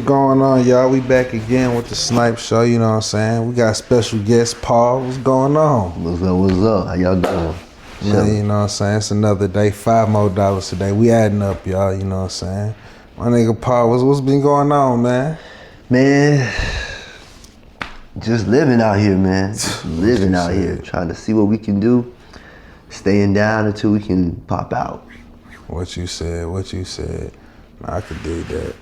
what's going on, y'all? We back again with the Snipes show, you know what I'm saying? We got special guest Paul. What's going on? What's up, what's up? How y'all doing? Man, you know what I'm saying? It's another day, $5 more today. We adding up, y'all, you know what I'm saying? My nigga Paul, what's been going on, man? Man, just living out here, man. Just living out here, trying to see what we can do. Staying down until we can pop out. What you said. Nah, I could dig that.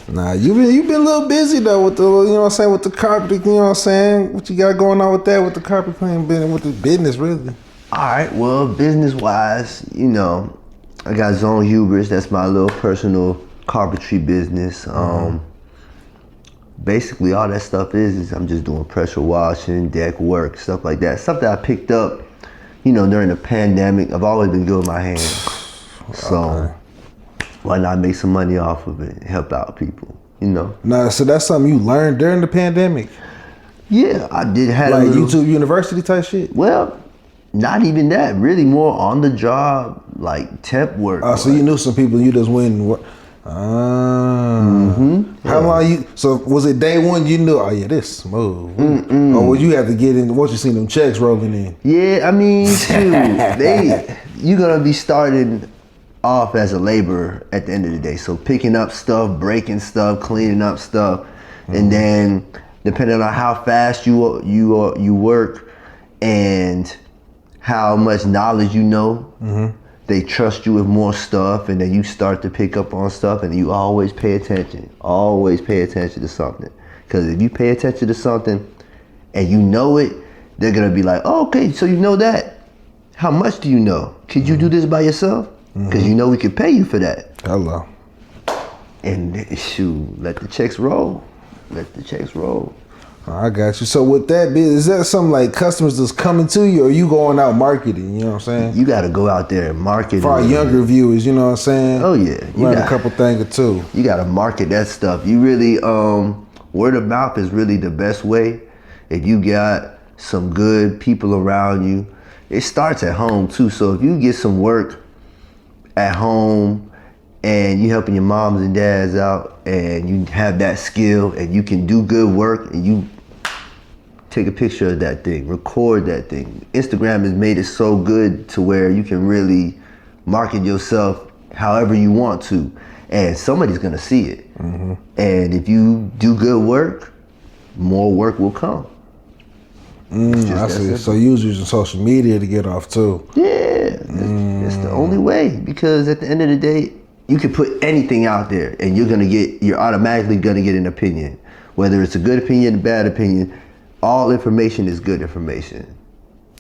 Nah, you been a little busy though with the, you know what I'm saying, with the carpet, you know what I'm saying? What you got going on with that, with the carpet cleaning, with the business, really? All right, well, business-wise, you know, I got Zone Hubris. That's my little personal carpentry business. Basically, all that stuff is I'm just doing pressure washing, deck work, stuff like that. Stuff that I picked up, you know, during the pandemic. I've always been good with my hands. So why not make some money off of it and help out people, you know? Nah, so that's something you learned during the pandemic? Yeah, I did have like YouTube University type shit? Well, not even that. Really more on the job, like temp work. Oh, so you knew some people, you just went and worked. How long you, so was it day one you knew, oh yeah, this smooth? Or would you have to get in, once you seen them checks rolling in? Yeah, I mean, shoot, you gonna be starting off as a laborer at the end of the day. So picking up stuff, breaking stuff, cleaning up stuff, and then depending on how fast you work and how much knowledge you know, they trust you with more stuff, and then you start to pick up on stuff, and you always pay attention. Always pay attention to something. Because if you pay attention to something and you know it, they're gonna be like, oh, okay, so you know that. How much do you know? Could you do this by yourself? Because you know we could pay you for that. Hello. And shoot, let the checks roll. Let the checks roll. I got you. So with that, is that something like customers that's coming to you, or you going out marketing, you know what I'm saying? You got to go out there and market. For our younger viewers, you know what I'm saying? Oh yeah. Learn a couple things or two. You got to market that stuff. You really, word of mouth is really the best way. If you got some good people around you, it starts at home too. So if you get some work at home and you helping your moms and dads out and you have that skill and you can do good work and you take a picture of that thing, record that thing. Instagram has made it so good to where you can really market yourself however you want to, and somebody's gonna see it. And if you do good work, more work will come. I see. So you was using social media to get off too. Yeah, it's the only way, because at the end of the day, you can put anything out there and you're automatically gonna get an opinion. Whether it's a good opinion, a bad opinion, all information is good information.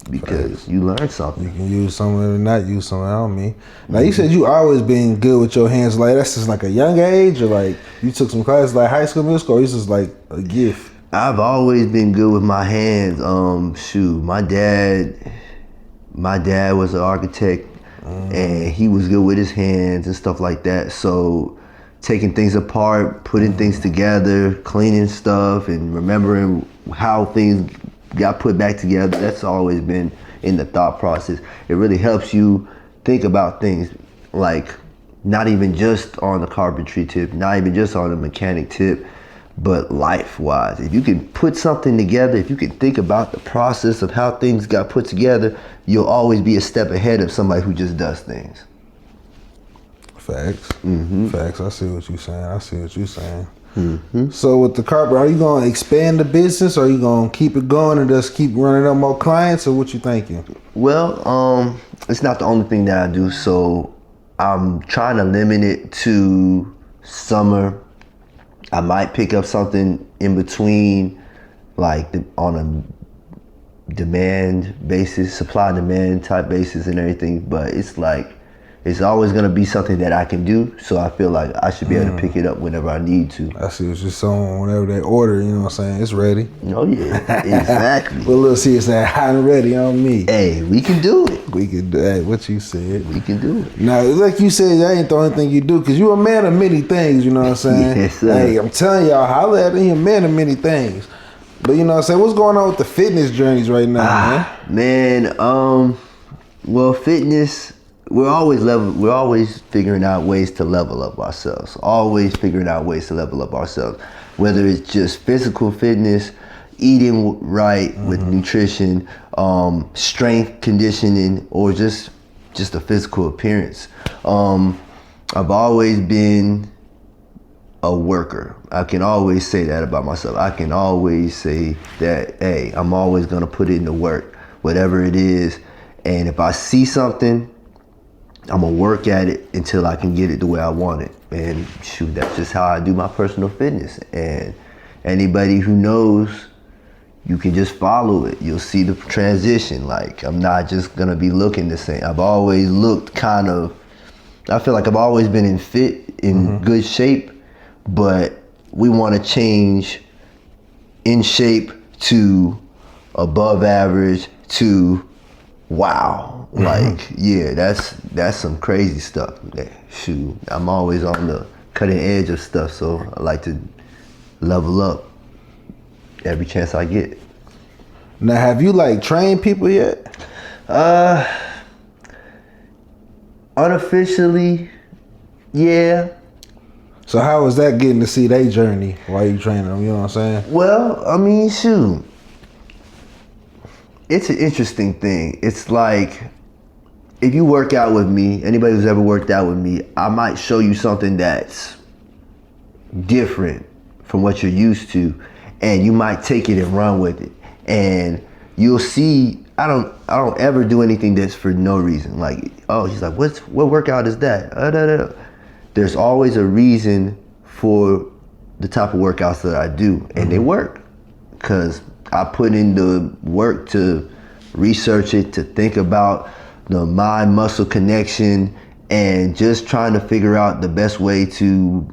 Because you learn something. You can use something or not use something, I don't mean. Now you said you always been good with your hands, like that's just like a young age, or like you took some classes like high school, middle school, or this is like a gift? I've always been good with my hands. Shoot, my dad was an architect, and he was good with his hands and stuff like that. So taking things apart, putting things together, cleaning stuff, and remembering how things got put back together, that's always been in the thought process. It really helps you think about things, like not even just on the carpentry tip, not even just on the mechanic tip, but life-wise. If you can put something together, if you can think about the process of how things got put together, you'll always be a step ahead of somebody who just does things. Facts. Facts. I see what you're saying. So with the carpet, are you going to expand the business, or are you going to keep it going and just keep running up more clients, or what you thinking? Well, it's not the only thing that I do, so I'm trying to limit it to summer. I might pick up something in between, like on a demand basis, supply demand type basis and everything, but it's like, it's always gonna be something that I can do, so I feel like I should be able to pick it up whenever I need to. I see what you're saying. Whenever they order, you know what I'm saying, it's ready. Oh yeah, exactly. Well, let's see, it's that hot and ready on me. Hey, we can do it. We can do, hey, what you said. We can do it. Now, like you said, that ain't the only thing you do, because you're a man of many things, you know what I'm saying? Yes, sir. Hey, I'm telling y'all, holla at him, man of many things. But you know what I'm saying, what's going on with the fitness journeys right now, man? Man, well, fitness, we're always figuring out ways to level up ourselves. Always figuring out ways to level up ourselves. Whether it's just physical fitness, eating right with nutrition, strength conditioning, or just a physical appearance. I've always been a worker. I can always say that about myself. I can always say that, hey, I'm always gonna put in the work, whatever it is. And if I see something, I'm gonna work at it until I can get it the way I want it. And shoot, that's just how I do my personal fitness. And anybody who knows, you can just follow it. You'll see the transition. Like, I'm not just gonna be looking the same. I've always looked I feel like I've always been in good shape, but we want to change in shape to above average to wow. Like, yeah, that's some crazy stuff. Shoot, I'm always on the cutting edge of stuff, so I like to level up every chance I get. Now, have you like trained people yet? Unofficially, yeah. So how was that getting to see their journey while you training them? You know what I'm saying? Well, I mean, shoot. It's an interesting thing. It's like, if you work out with me, anybody who's ever worked out with me, I might show you something that's different from what you're used to, and you might take it and run with it. And you'll see, I don't ever do anything that's for no reason. Like, oh, she's like, what workout is that? There's always a reason for the type of workouts that I do, and they work. Because I put in the work to research it, to think about the mind-muscle connection, and just trying to figure out the best way to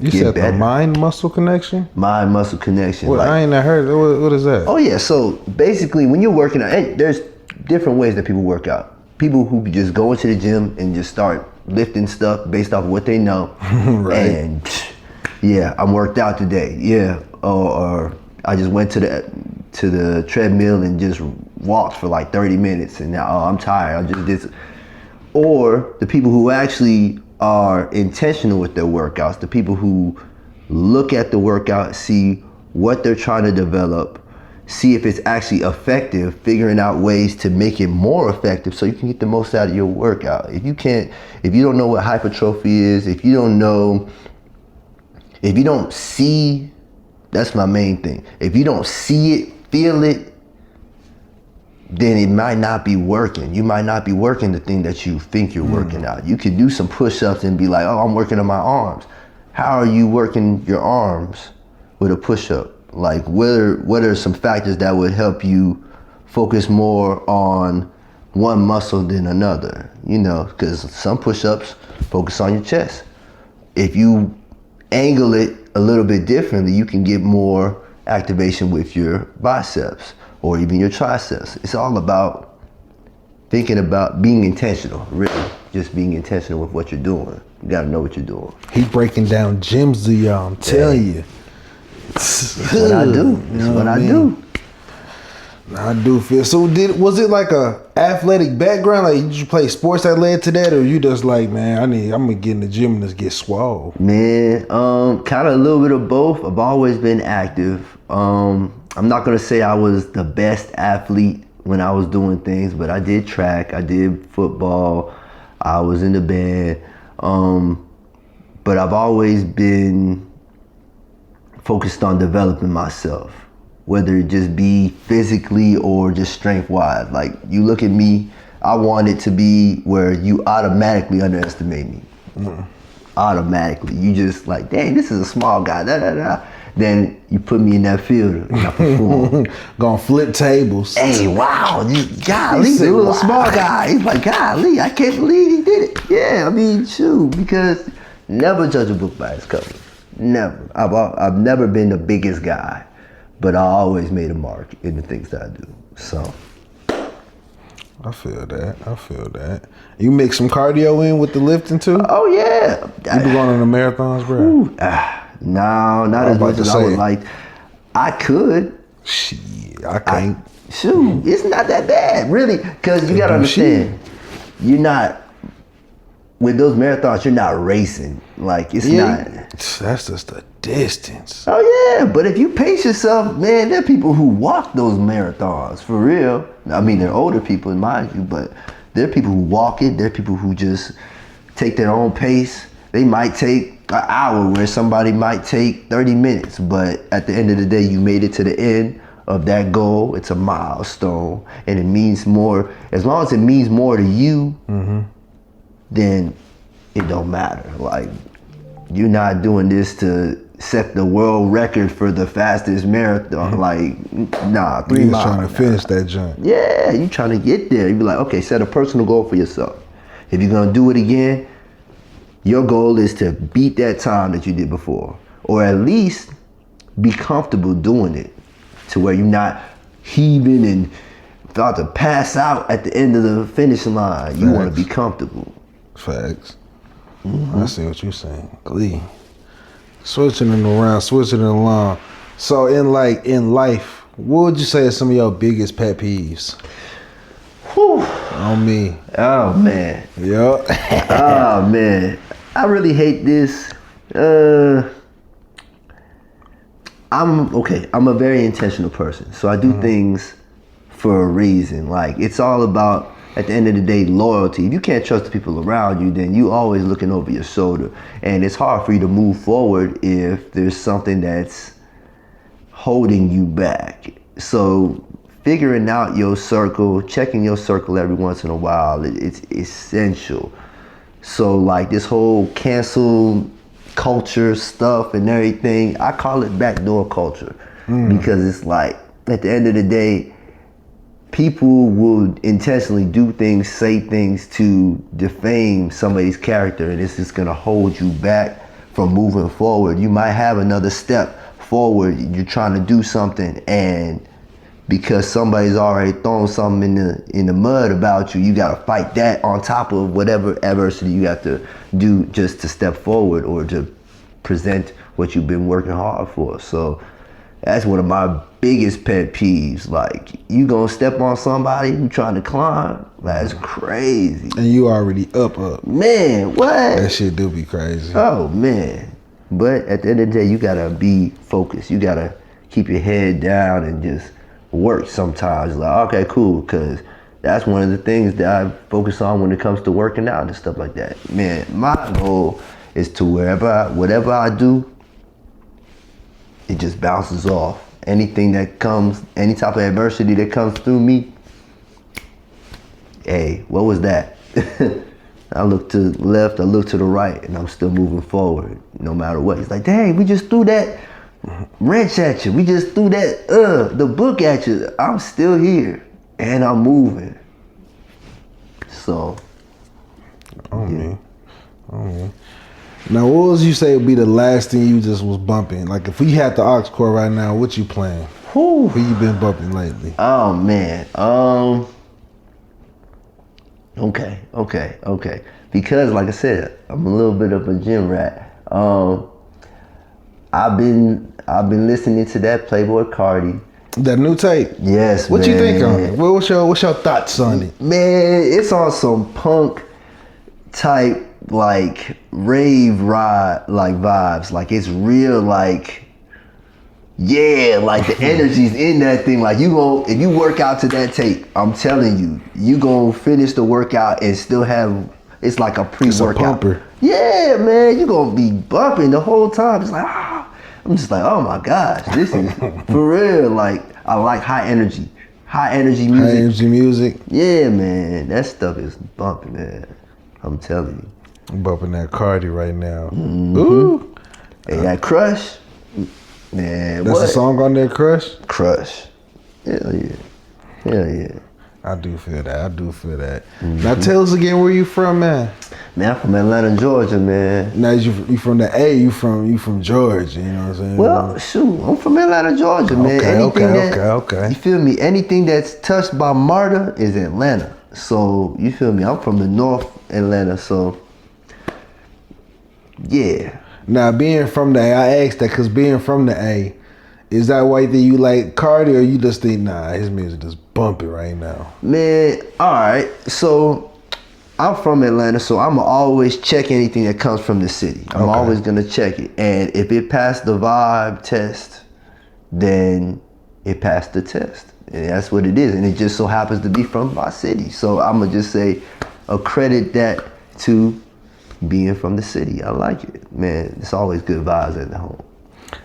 You said better. The mind-muscle connection? Mind-muscle connection. Well, I ain't heard. What is that? Oh, yeah. So basically, when you're working out, there's different ways that people work out. People who just go into the gym and just start lifting stuff based off of what they know. Right. And yeah, I'm worked out today. Yeah. Or I just went to the treadmill and just walked for like 30 minutes and now, I'm tired. I just did. Or the people who actually are intentional with their workouts, the people who look at the workout, see what they're trying to develop, see if it's actually effective, figuring out ways to make it more effective so you can get the most out of your workout. If you don't know what hypertrophy is, if you don't see, that's my main thing. If you don't see it, feel it, then it might not be working. You might not be working the thing that you think you're working out. You could do some push-ups and be like, oh, I'm working on my arms. How are you working your arms with a push-up? Like, what are some factors that would help you focus more on one muscle than another? You know, because some push-ups focus on your chest. If you angle it a little bit differently, you can get more activation with your biceps or even your triceps. It's all about thinking about being intentional, really. Just being intentional with what you're doing. You gotta know what you're doing. He breaking down gyms to y'all, I'm telling you. It's what I do. It's what I do. I do feel so. Was it like a athletic background? Like, did you play sports that led to that, or you just like, man, I'm gonna get in the gym and just get swole? Man, kind of a little bit of both. I've always been active. I'm not gonna say I was the best athlete when I was doing things, but I did track, I did football, I was in the band. But I've always been focused on developing myself, whether it just be physically or just strength-wise. Like, you look at me, I want it to be where you automatically underestimate me. Automatically. You just like, dang, this is a small guy, Then you put me in that field and I perform. Gonna flip tables. Hey, wow, golly, he's a little small guy. He's like, golly, I can't believe he did it. Yeah, I mean, shoot, because never judge a book by its cover. Never. I've never been the biggest guy, but I always made a mark in the things that I do. So. I feel that. You mix some cardio in with the lifting too? Oh yeah. You be going on the marathons, bro? No, not as much as I would like. I could. Shit, I can't. Shoot, it's not that bad, really, because you gotta understand. you're not, with those marathons, you're not racing. Like, it's not. That's just a distance. Oh, yeah. But if you pace yourself, man, there are people who walk those marathons, for real. I mean, they're older people, mind you, but there are people who walk it. There are people who just take their own pace. They might take an hour where somebody might take 30 minutes. But at the end of the day, you made it to the end of that goal. It's a milestone. And it means more. As long as it means more to you, then it don't matter. Like, you're not doing this to set the world record for the fastest marathon. Like, nah, 3 You're miles. trying to finish that jump. Yeah, you trying to get there. You be like, okay, set a personal goal for yourself. If you're gonna do it again, your goal is to beat that time that you did before, or at least be comfortable doing it, to where you're not heaving and about to pass out at the end of the finish line. You want to be comfortable. Facts. I see what you're saying. Glee. Switching it around, switching it along. So in life, what would you say are some of your biggest pet peeves? Whew. On me. Oh man. Yup. Oh man. I really hate this. I'm a very intentional person. So I do things for a reason. Like, it's all about, at the end of the day, loyalty. If you can't trust the people around you, then you always looking over your shoulder. And it's hard for you to move forward if there's something that's holding you back. So figuring out your circle, checking your circle every once in a while, it's essential. So like this whole cancel culture stuff and everything, I call it backdoor culture. Because it's like, at the end of the day, people will intentionally do things, say things to defame somebody's character, and it's just gonna hold you back from moving forward. You might have another step forward, you're trying to do something, and because somebody's already thrown something in the mud about you, you gotta fight that on top of whatever adversity you have to do just to step forward or to present what you've been working hard for. So that's one of my biggest pet peeves. Like, you gonna step on somebody who trying to climb? That's crazy. And you already up. Man, what? That shit do be crazy. Oh, man. But at the end of the day, you gotta be focused. You gotta keep your head down and just work sometimes. Like, okay, cool, because that's one of the things that I focus on when it comes to working out and stuff like that. Man, my goal is to whatever I do, it just bounces off. Anything that comes, any type of adversity that comes through me, hey, what was that? I look to the left, I look to the right, and I'm still moving forward, no matter what. It's like, dang, we just threw that wrench at you. We just threw that, the book at you. I'm still here, and I'm moving. So, Me. Now, what would you say would be the last thing you just was bumping? Like, if we had the aux cord right now, what you playing? whew. Who you been bumping lately? Oh man. Okay. Because like I said, I'm a little bit of a gym rat. I've been listening to that Playboy Cardi. That new tape. Yes, What man. you think on it? What's your thoughts on it? Man, it's on some punk type, like rave ride like vibes. Like, it's real, like, yeah, like the energy's in that thing. Like, if you work out to that tape, I'm telling you, you gonna finish the workout and still have, it's like a pre-workout. It's a pumper. Yeah, man, you gonna be bumping the whole time. It's like, I'm just like, oh my gosh, this is for real. Like, I like high energy music. High energy music. Yeah, man, that stuff is bumping, man. I'm telling you. I'm bumping that Cardi right now. Ooh. Hey, that Crush, man. That's what? a song on there, Crush? Crush. Hell yeah. I do feel that. Now tell us again where you from, man. Man, I'm from Atlanta, Georgia, man. Now you from the A, you from Georgia, you know what I'm saying? Well, shoot, I'm from Atlanta, Georgia, man. Okay. You feel me? Anything that's touched by MARTA is Atlanta. So, you feel me? I'm from the North Atlanta, so yeah. Now, being from the A, I asked that because being from the A, is that why that you like Cardi, or you just think, nah, his music is bumping right now? Man, all right. So, I'm from Atlanta, so I'm always check anything that comes from the city. I'm always gonna check it, and if it passed the vibe test, then it passed the test, and that's what it is. And it just so happens to be from my city, so I'm gonna just say, accredit that to being from the city. I like it, man. It's always good vibes at the home.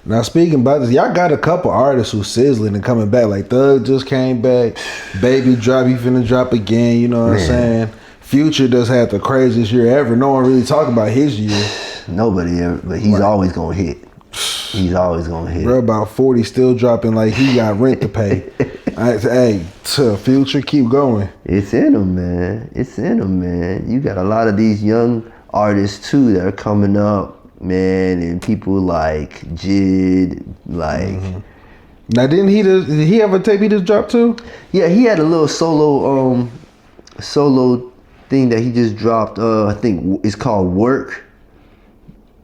Now speaking about this, y'all got a couple artists who sizzling and coming back. Like Thug just came back, Baby drop, he finna drop again. You know what I'm saying? Future does have the craziest year ever. No one really talk about his year. Nobody ever, but he's always gonna hit. He's always gonna hit. Bro, about 40 still dropping like he got rent to pay. Hey, to Future, keep going. It's in him, man. It's in him, man. You got a lot of these young artists too that are coming up, man, and people like Jid, like. Now, did he have a tape he just dropped too? Yeah, he had a little solo thing that he just dropped. I think it's called Work.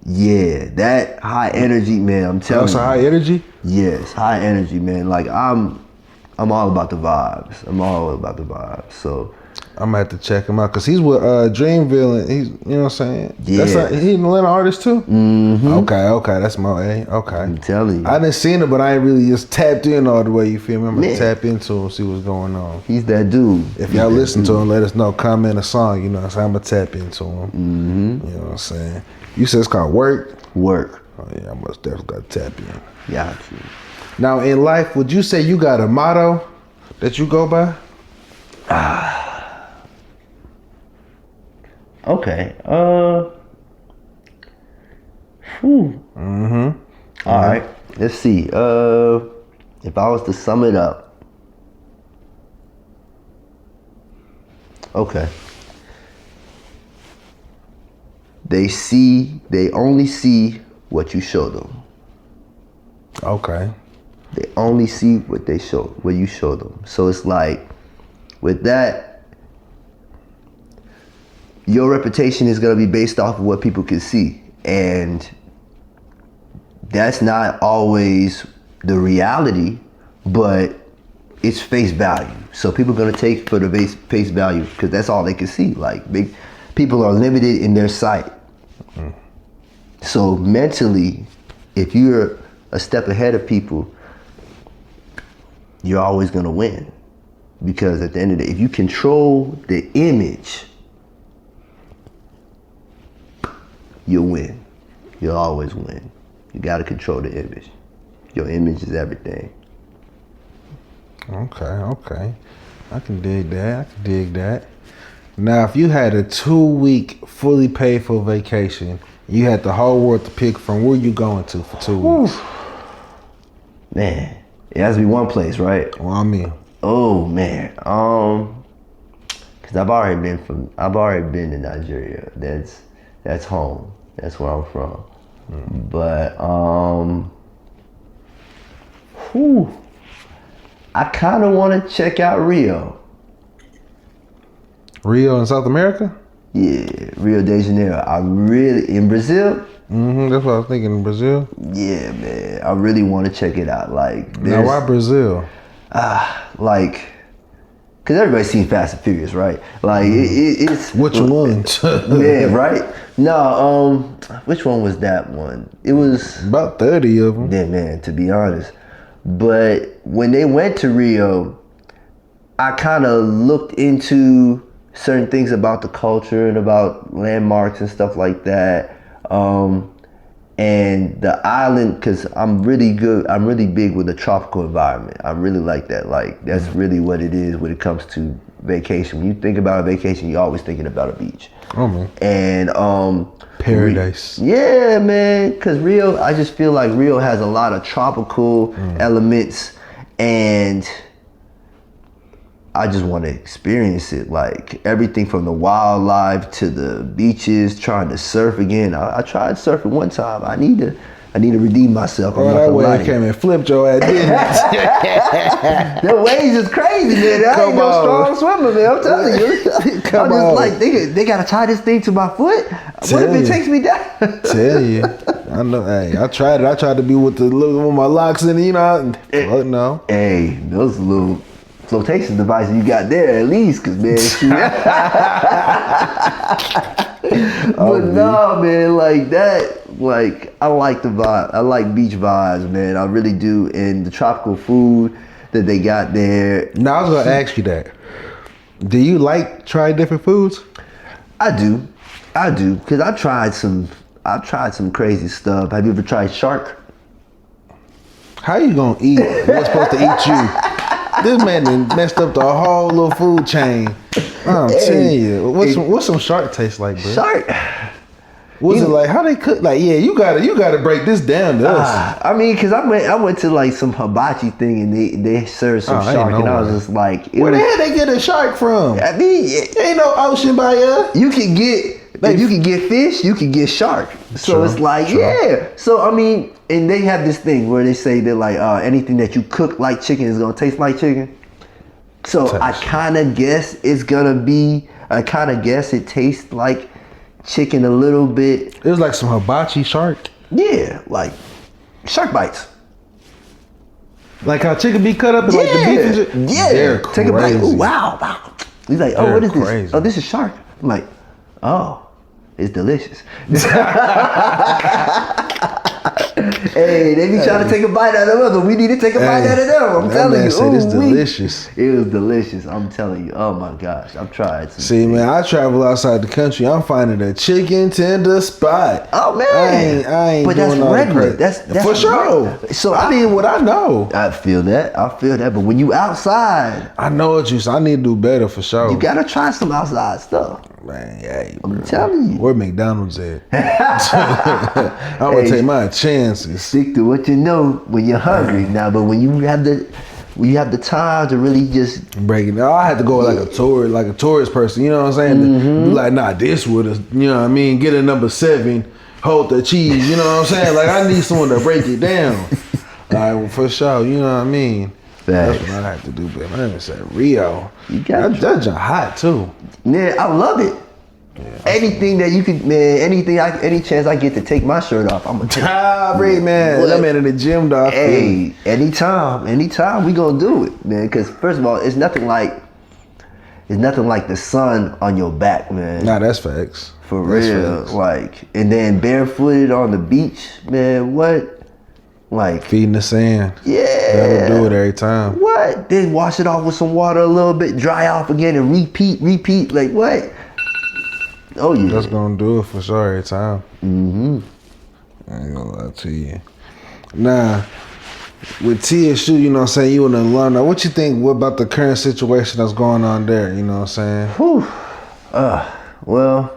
Yeah, that high energy, man. I'm telling you. That's high energy? Yes, high energy, man. Like I'm all about the vibes. I'm all about the vibes. So I'm gonna have to check him out because he's with Dreamville, and he's, you know what I'm saying? Yeah. He's an Atlanta artist too? Mm-hmm. Okay, that's my A. Okay. I'm telling you. I didn't see him, but I ain't really just tapped in all the way, you feel me? I'm gonna tap into him, see what's going on. He's that dude. If y'all listen to him, let us know, comment a song, you know what I'm saying? I'm gonna tap into him. Mm-hmm. You know what I'm saying? You said it's called Work? Work. Oh yeah, I must definitely got to tap in. Got you. Now in life, would you say you got a motto that you go by? Okay. All right. Let's see. If I was to sum it up. Okay. They only see what you show them. Okay. They only see what you show them. So it's like, with that, your reputation is gonna be based off of what people can see. And that's not always the reality, but it's face value. So people are gonna take for the face value because that's all they can see. Like, people are limited in their sight. So mentally, if you're a step ahead of people, you're always gonna win. Because at the end of the day, if you control the image, you'll win. You'll always win. You gotta control the image. Your image is everything. Okay. I can dig that. Now, if you had a 2-week fully paid for vacation, you had the whole world to pick from, where you going to for 2 weeks? Man, it has to be one place, right? Well, I mean, oh man, cause I've already been to Nigeria. That's home. That's where I'm from. But I kind of want to check out Rio. Rio in South America? Yeah, Rio de Janeiro. In Brazil? That's what I was thinking, in Brazil. Yeah, man. I really want to check it out. Like, now, why Brazil? Like, cause everybody's seen Fast and Furious, right? Like, it's which one? Yeah, right. No, which one was that one? It was about 30 of them. Yeah, man. To be honest, but when they went to Rio, I kind of looked into certain things about the culture and about landmarks and stuff like that. And the island, cause I'm really big with the tropical environment. I really like that. Like, that's really what it is when it comes to vacation. When you think about a vacation, you're always thinking about a beach. Oh man. And paradise. Yeah, man. Cause Rio, I just feel like Rio has a lot of tropical elements, and I just want to experience it. Like, everything from the wildlife to the beaches, trying to surf again. I tried surfing one time. I need to redeem myself. Oh, that wave came and flipped your ass, didn't it? The waves is crazy, man. I ain't no strong swimmer, man. I'm telling you. I'm just like, they gotta tie this thing to my foot. What if it takes me down? Tell you. I know. Hey, I tried it. I tried to be with my locks in, you know. No. Hey, those little flotation device you got there at least, cause man. But no, man, like that, like I like the vibe. I like beach vibes, man. I really do. And the tropical food that they got there. Now I was gonna ask you that. Do you like try different foods? I do, cause I've tried some crazy stuff. Have you ever tried shark? How you gonna eat what's supposed to eat you? This man done messed up the whole little food chain. I'm telling you. What's some shark taste like, bro? Shark. What's it like? How they cook? Like, yeah, you gotta break this down to us. I mean, cause I went to like some hibachi thing and they served some shark and I was just like, where the hell they get a shark from? I mean, ain't no ocean by us. You can get fish, you can get shark. So it's like, yeah. So I mean, and they have this thing where they say that like anything that you cook like chicken is gonna taste like chicken. So I kind of guess it tastes like chicken a little bit. It was like some hibachi shark. Yeah, like shark bites. Like how chicken be cut up and like the beef and shit? Yeah. They're Take a bite. Ooh, wow. He's like, oh, what is this? Oh, this is shark. I'm like, oh, it's delicious. Hey, they be trying to take a bite out of us, but we need to take a bite out of them. I'm telling you. Said it's delicious. It was delicious. I'm telling you. Oh my gosh, I've tried. See, man, I travel outside the country. I'm finding a chicken tender spot. Oh man, I ain't. But doing that's regular. That's for sure. So I need what I know. I feel that. But when you outside, I know what you said. I need to do better for sure. You gotta try some outside stuff. Man, hey, I'm telling you. Where McDonald's at? I'm gonna take my chances. Stick to what you know when you're hungry now, but when you have the time to really just break it down. I had to go like a tourist person, you know what I'm saying? Mm-hmm. Be like, nah, this would have, you know what I mean? Get a number 7, hold the cheese, you know what I'm saying? Like I need someone to break it down. All right, well, for sure, you know what I mean? That's what I have to do, but man, it's at Rio. You got that junk hot too. Yeah, I love it. Yeah. Anything that you could, man, any chance I get to take my shirt off, I'm gonna take it. Man. That man in the gym, dog. Hey, anytime we gonna do it, man. Cause first of all, it's nothing like the sun on your back, man. Nah, that's facts. For real. Facts. Like, and then barefooted on the beach, man, what? Like feeding the sand. Yeah. That'll do it every time. What? Then wash it off with some water a little bit, dry off again and repeat. Like what? Oh yeah. That's gonna do it for sure every time. Mm-hmm. I ain't gonna lie to you. Nah, with TSU, you know what I'm saying, you an alumni. What you think about the current situation that's going on there, you know what I'm saying? Whew. Well,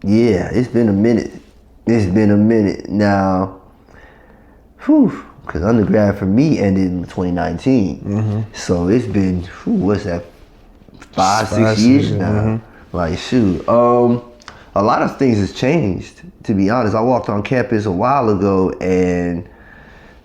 yeah, it's been a minute now. Whew, because undergrad for me ended in 2019. Mm-hmm. So it's been, what's that, 5-6 years now. Mm-hmm. Like, shoot. A lot of things has changed, to be honest. I walked on campus a while ago and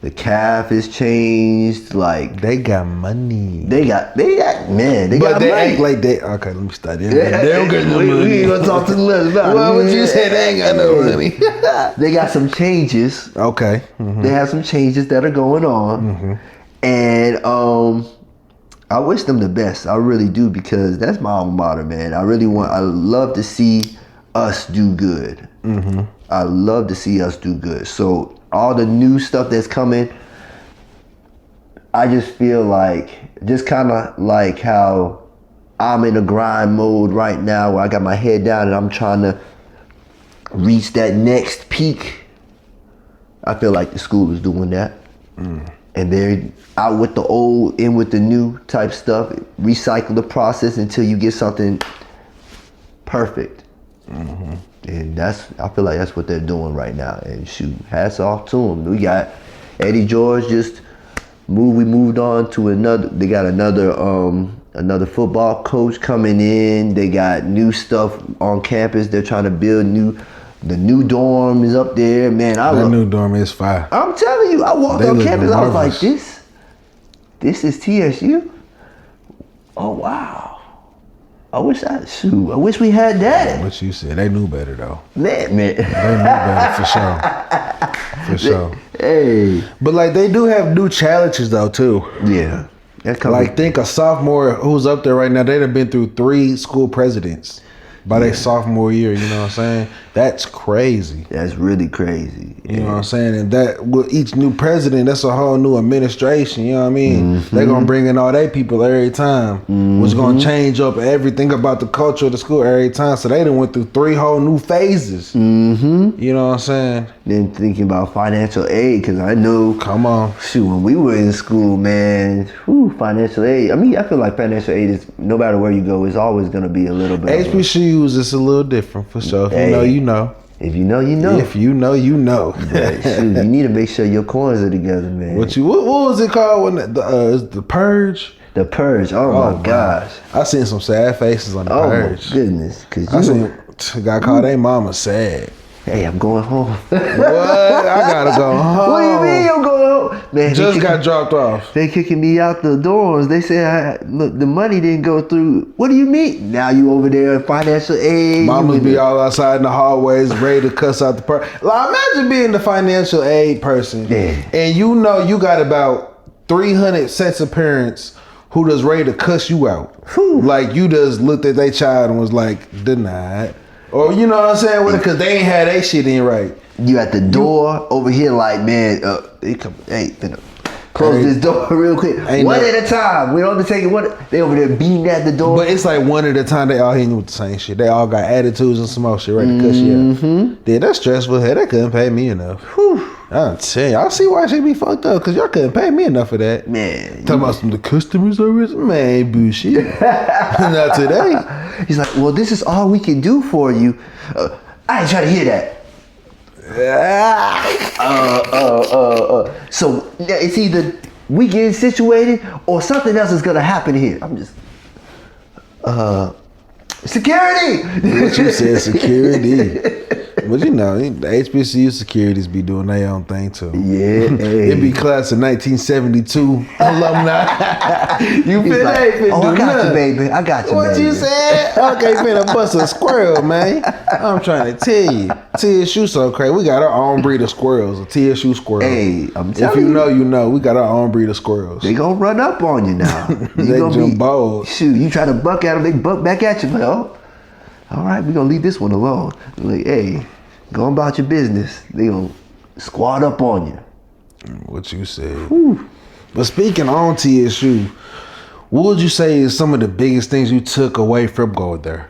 the CAF has changed. Like, they got money. They got money. But they act like okay, let me start it. They don't got no money. We ain't gonna talk to the left about it. Well, what you said, they ain't got no money. They got some changes. Okay. Mm-hmm. They have some changes that are going on. Mm-hmm. And I wish them the best. I really do, because that's my alma mater, man. I love to see us do good. Mm-hmm. I love to see us do good. So all the new stuff that's coming, I just feel like, just kind of like how I'm in a grind mode right now where I got my head down and I'm trying to reach that next peak. I feel like the school is doing that. Mm. And they're out with the old, in with the new type stuff. Recycle the process until you get something perfect. Mm-hmm. And I feel like that's what they're doing right now. And shoot, hats off to them. We got Eddie George we moved on to another. They got another football coach coming in. They got new stuff on campus. They're trying to build the new dorm is up there. Man, that new dorm is fire. I'm telling you, I walked on campus. I was like, this is TSU? Oh wow. I wish we had that. What you said, they knew better though. Man. They knew better for sure. Hey. But like they do have new challenges though too. Yeah. That's coming. Like, think a sophomore who's up there right now, they'd have been through 3 school presidents by their sophomore year, you know what I'm saying? That's crazy. That's really crazy. You know what I'm saying? And that with each new president, that's a whole new administration, you know what I mean? They're gonna bring in all their people every time. Which gonna change up everything about the culture of the school every time. So they done went through 3 whole new phases. You know what I'm saying? Then thinking about financial aid, because I know, Come on. shoot, when we were in school, man, financial aid. I mean, I feel like financial aid is, no matter where you go, it's always gonna be a little bit. HBCUs is a little different for sure. If you know, you know. If you know, you know. If you know, you know. But shoot, you need to make sure your coins are together, man. What was it called when the Purge? The Purge. Oh my gosh. I seen some sad faces on the Purge. Oh my goodness. I seen a guy called their mama sad. Hey, I'm going home. What? I gotta go home. What do you mean you're going home? Man, Just got dropped off. They kicking me out the doors. They say, look, the money didn't go through. What do you mean? Now you over there in financial aid. Mamas be all outside in the hallways ready to cuss out the person. Like, imagine being the financial aid person. Yeah. And you know you got about 300 sets of parents who just ready to cuss you out. Whew. Like, you just looked at their child and was like, denied. Or, you know what I'm saying? Because they ain't had their shit in right. You at the door over here like, man, they come, hey, finna close this door real quick. One at a time. We don't take it one. They over there beating at the door. But it's like one at a time. They all hitting with the same shit. They all got attitudes and some more shit ready to cuss you out. Yeah, that's stressful. Hey, they couldn't pay me enough. Whew. I'm telling you, I see why she be fucked up, because y'all couldn't pay me enough for that. Man. Talking about the customer service? Man, bullshit. Not today. He's like, well, this is all we can do for you. I ain't trying to hear that. So it's either we getting situated or something else is gonna happen here. I'm just security. What you said, security. But you know, the HBCU securities be doing their own thing too. Yeah, hey. It be class of 1972 alumni. You feel like, they oh, I got you, baby. I got you, what baby. You said? Okay, finna bust a squirrel, man. I'm trying to tell you. TSU so crazy. We got our own breed of squirrels, a TSU squirrel. Hey, I'm telling you. If you know, you know. We got our own breed of squirrels. They gonna run up on you now. They jump bold. Shoot, you try to buck at them, they buck back at you. But all right, we gonna leave this one alone. Like, hey, go about your business. They gonna squad up on you. What you said. Whew. But speaking on TSU, what would you say is some of the biggest things you took away from going there?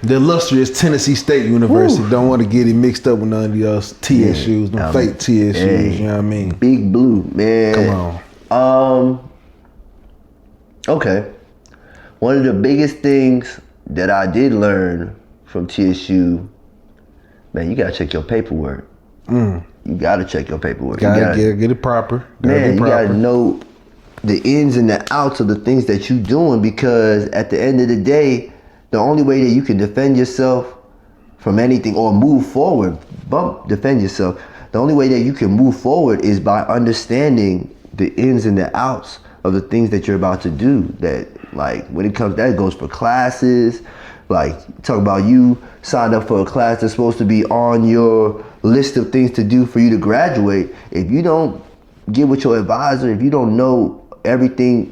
The illustrious Tennessee State University. Whew. Don't want to get it mixed up with none of those TSUs, no fake TSUs, hey, you know what I mean? Big Blue, man. Come on. Okay. One of the biggest things that I did learn from TSU, man, you gotta check your paperwork. You gotta check your paperwork. Gotta get it proper. You gotta know the ins and the outs of the things that you're doing, because at the end of the day, the only way that you can defend yourself from anything or move forward, defend yourself, the only way that you can move forward is by understanding the ins and the outs of the things that you're about to do. That, like, when it comes, that goes for classes. Like, talk about you signed up for a class that's supposed to be on your list of things to do for you to graduate. If you don't get with your advisor, if you don't know everything,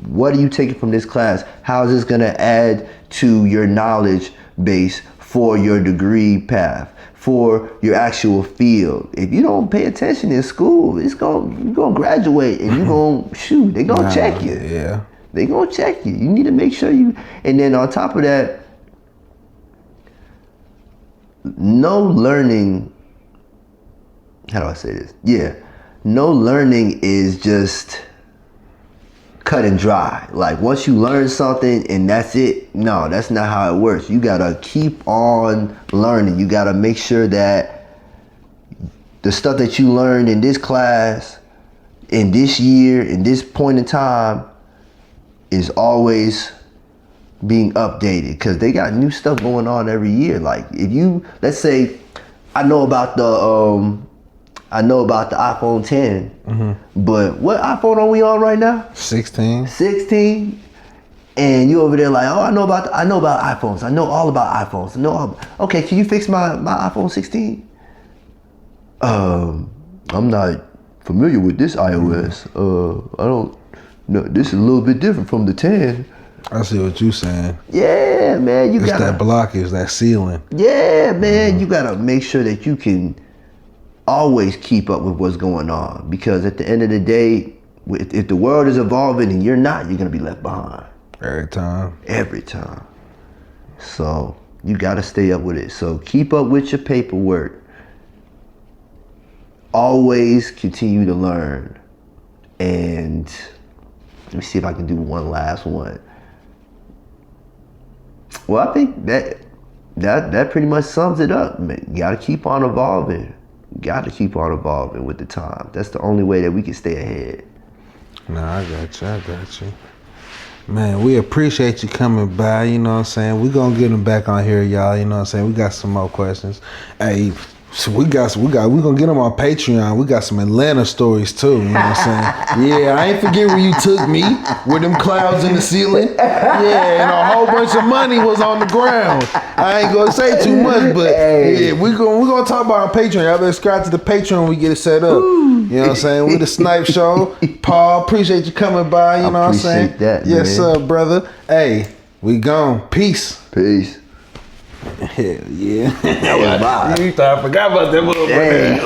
what are you taking from this class? How is this gonna add to your knowledge base for your degree path, for your actual field? If you don't pay attention in school, you're gonna graduate and you're gonna shoot. They're gonna check you. Yeah. They're gonna check you. You need to make sure you. And then on top of that, no learning. How do I say this? Yeah, no learning is just cut and dry. Like, once you learn something and that's it, no, that's not how it works. You gotta keep on learning. You gotta make sure that the stuff that you learned in this class, in this year, in this point in time, is always being updated, because they got new stuff going on every year. Like, if you, let's say, I know about the iPhone 10, but what iPhone are we on right now? 16. 16, and you over there like, oh, I know about iPhones. I know all about iPhones. Okay, can you fix my iPhone 16? I'm not familiar with this iOS. I don't no, this is a little bit different from the 10. I see what you saying. Yeah, man, It's that blockage, that ceiling. Yeah, man, you gotta make sure that you can always keep up with what's going on, because at the end of the day, if the world is evolving and you're not, you're gonna be left behind. Every time. Every time. So you gotta stay up with it. So keep up with your paperwork. Always continue to learn. And let me see if I can do one last one. Well, I think that pretty much sums it up. Man, you gotta keep on evolving. Got to keep on evolving with the time. That's the only way that we can stay ahead. Nah, I got you. Man, we appreciate you coming by, you know what I'm saying? We gonna get them back on here, y'all, you know what I'm saying? We got some more questions. Hey, so we gonna get them on Patreon. We got some Atlanta stories too, you know what I'm saying? Yeah, I ain't forget where you took me with them clouds in the ceiling. Yeah, and a whole bunch of money was on the ground. I ain't gonna say too much, but yeah, we gonna talk about our Patreon. Y'all better subscribe to the Patreon when we get it set up. You know what I'm saying? We the Snipes Show. Paul, appreciate you coming by, you know what I'm saying? Appreciate that, yes, man. sir, brother. Hey, we gone. Peace. Peace. Hell yeah. That was mine. I forgot about that motherfucker.